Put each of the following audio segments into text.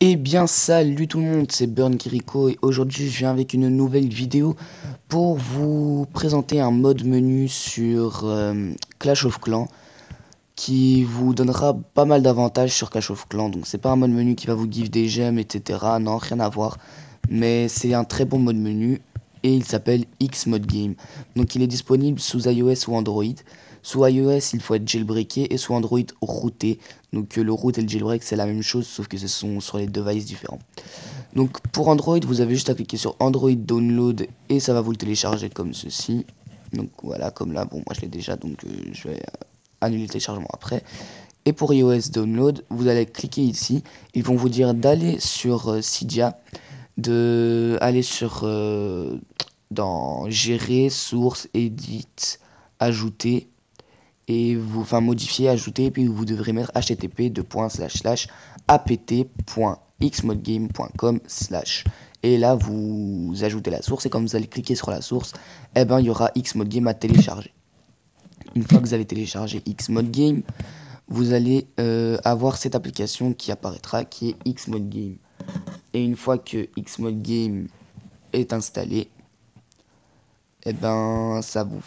Eh bien salut tout le monde, c'est Burn Kiriko et aujourd'hui je viens avec une nouvelle vidéo pour vous présenter un mode menu sur Clash of Clans qui vous donnera pas mal d'avantages sur Clash of Clans. Donc c'est pas un mode menu qui va vous give des gemmes etc, non rien à voir, mais c'est un très bon mode menu et il s'appelle Xmode Game. Donc il est disponible sous iOS ou Android. Sous iOS, il faut être jailbreaké et sous Android routé. Donc le root et le jailbreak c'est la même chose sauf que ce sont sur les devices différents. Donc pour Android, vous avez juste à cliquer sur Android Download et ça va vous le télécharger comme ceci. Donc voilà, comme là, bon moi je l'ai déjà donc je vais annuler le téléchargement après. Et pour iOS Download, vous allez cliquer ici. Ils vont vous dire d'aller sur Cydia, de aller sur dans Gérer, Source, Edit, Ajouter et vous modifier, ajouter et puis vous devrez mettre http://apt.xmodegame.com/ et là vous ajoutez la source et quand vous allez cliquer sur la source, eh ben il y aura Xmodegame à télécharger. Une fois que vous avez téléchargé Xmodegame, vous allez avoir cette application qui apparaîtra qui est Xmodegame. Et une fois que Xmodegame est installé, eh ben ça vous...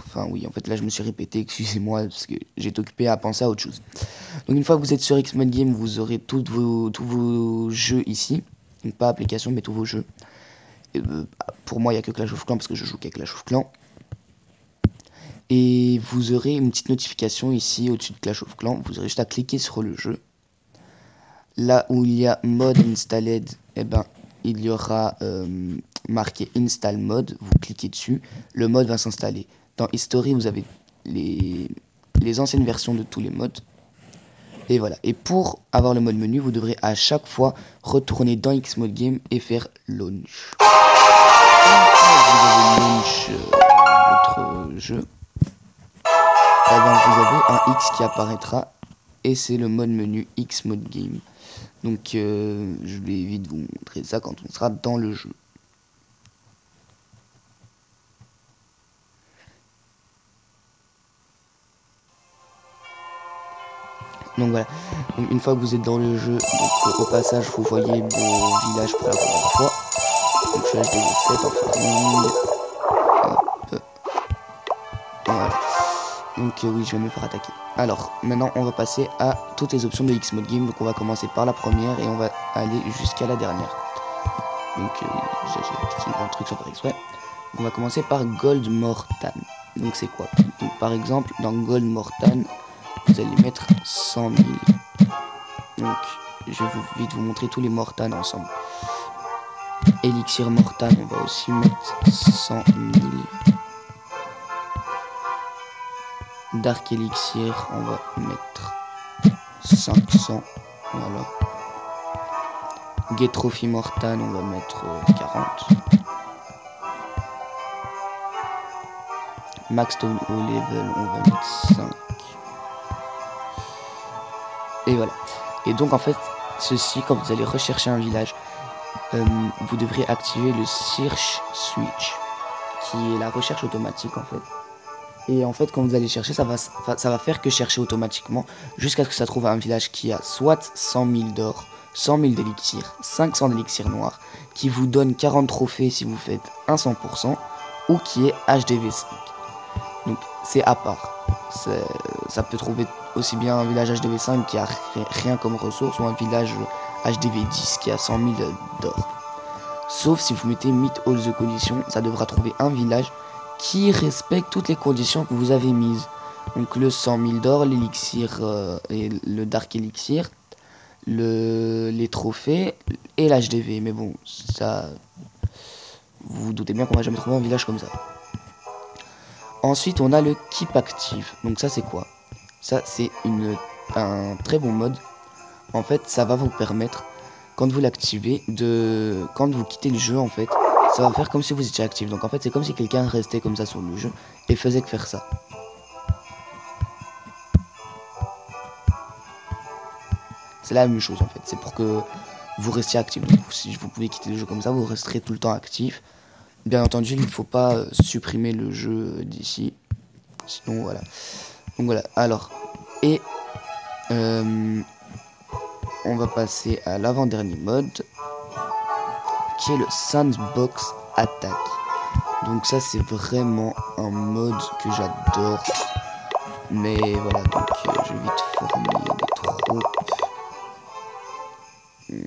Enfin oui, en fait là je me suis répété, excusez-moi, parce que j'ai été occupé à penser à autre chose. Donc une fois que vous êtes sur Xmode Game, vous aurez tous vos jeux ici. Donc pas application, mais tous vos jeux. Et, pour moi, il n'y a que Clash of Clans, parce que je joue qu'à Clash of Clans. Et vous aurez une petite notification ici, au-dessus de Clash of Clans. Vous aurez juste à cliquer sur le jeu. Là où il y a Mode Installed, eh ben, il y aura marqué Install Mode. Vous cliquez dessus, le mode va s'installer. Dans History, vous avez les anciennes versions de tous les modes. Et voilà. Et pour avoir le mode menu, vous devrez à chaque fois retourner dans Xmode Game et faire launch. Vous avez launch votre jeu. Et ben vous avez un X qui apparaîtra et c'est le mode menu Xmode Game. Donc je vais vite vous montrer ça quand on sera dans le jeu. Donc voilà, donc, une fois que vous êtes dans le jeu, donc, au passage vous voyez mon village pour la première fois. Donc je suis HDV7 en farming. Voilà. Donc oui, je vais me faire attaquer. Alors, maintenant on va passer à toutes les options de Xmode Game. Donc on va commencer par la première et on va aller jusqu'à la dernière. Donc oui, j'ai un truc sans faire exprès. On va commencer par Gold Mortan. Donc c'est quoi? Donc par exemple, dans Gold Mortan, vous allez mettre 100 000. Donc je vais vite vous montrer tous les Mortan ensemble. Elixir Mortan, on va aussi mettre 100 000. Dark Elixir, on va mettre 500. Voilà. Get Trophy Mortan, on va mettre 40. Max Stone au level, on va mettre 5. Et voilà. Et donc en fait, ceci, quand vous allez rechercher un village, vous devrez activer le Search Switch, qui est la recherche automatique en fait. Et en fait, quand vous allez chercher, ça va faire que chercher automatiquement jusqu'à ce que ça trouve un village qui a soit 100 000 d'or, 100 000 d'élixir, 500 d'élixir noir, qui vous donne 40 trophées si vous faites un 100%, ou qui est HDV5. Donc c'est à part. Ça peut trouver aussi bien un village HDV5 qui a rien comme ressource, ou un village HDV10 qui a 100 000 d'or. Sauf si vous mettez Meet All the Conditions, ça devra trouver un village qui respecte toutes les conditions que vous avez mises. Donc le 100 000 d'or, l'élixir et le Dark Elixir, les trophées et l'HDV. Mais bon, ça, vous vous doutez bien qu'on va jamais trouver un village comme ça. Ensuite, on a le Keep Active. Donc ça, c'est quoi? Ça, c'est un très bon mode. En fait, ça va vous permettre, quand vous l'activez, quand vous quittez le jeu, en fait, ça va faire comme si vous étiez actif. Donc en fait, c'est comme si quelqu'un restait comme ça sur le jeu et faisait que faire ça. C'est la même chose en fait. C'est pour que vous restiez actif. Donc si vous pouvez quitter le jeu comme ça, vous resterez tout le temps actif. Bien entendu, il ne faut pas supprimer le jeu d'ici. Sinon voilà. Donc voilà. Alors, et on va passer à l'avant-dernier mode, qui est le Sandbox Attack. Donc ça c'est vraiment un mode que j'adore. Mais voilà, donc je vais vite former des troupes. 8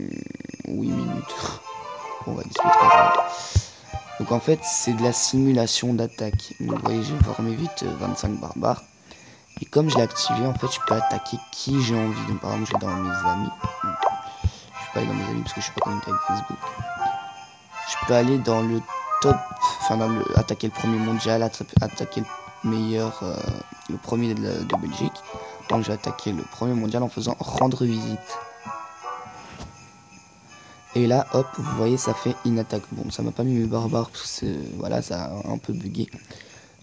minutes. On va 18 heures. Donc en fait c'est de la simulation d'attaque. Vous voyez, j'ai formé vite 25 barbares. Et comme je l'ai activé, en fait je peux attaquer qui j'ai envie. Donc par exemple je vais dans mes amis. Je peux aller dans mes amis parce que je suis pas connecté avec Facebook. Je peux aller dans le top, enfin dans le attaquer le premier mondial, attaquer le meilleur, le premier de Belgique. Donc j'ai attaqué le premier mondial en faisant rendre visite. Et là, hop, vous voyez, ça fait une attaque. Bon, ça m'a pas mis mes barbares parce que voilà, ça a un peu bugué.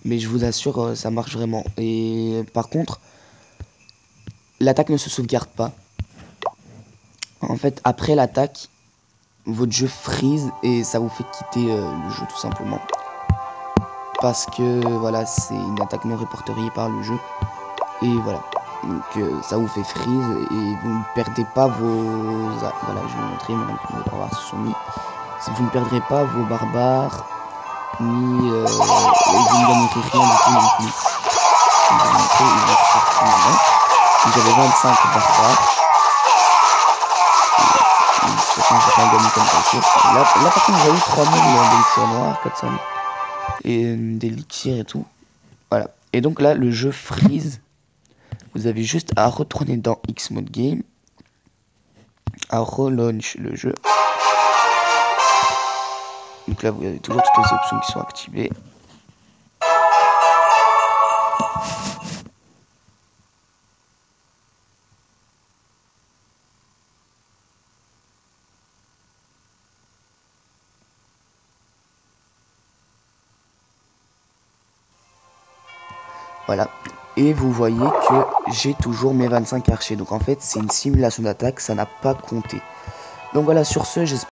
Mais je vous assure, ça marche vraiment. Et par contre, l'attaque ne se sauvegarde pas. En fait, après l'attaque, votre jeu freeze et ça vous fait quitter le jeu tout simplement. Parce que voilà, c'est une attaque non répertoriée par le jeu. Et voilà. Donc ça vous fait freeze et vous ne perdez pas vos... Voilà, je vais vous montrer maintenant que les barbares se sont mis. Vous ne perdrez pas vos barbares, ni... et vous ne gagnerez rien du tout non plus. Je vais vous montrer, ils vont sortir maintenant. J'avais 25 barbares. De toute façon, j'ai pas gagné comme ça. Là par contre, j'ai eu 3000 d'élixir noir, 400 et d'élixir et tout. Voilà. Et donc là, le jeu freeze. Vous avez juste à retourner dans Xmode Game, à relaunch le jeu. Donc là, vous avez toujours toutes les options qui sont activées. Voilà. Et vous voyez que j'ai toujours mes 25 archers. Donc en fait, c'est une simulation d'attaque, ça n'a pas compté. Donc voilà, sur ce, j'espère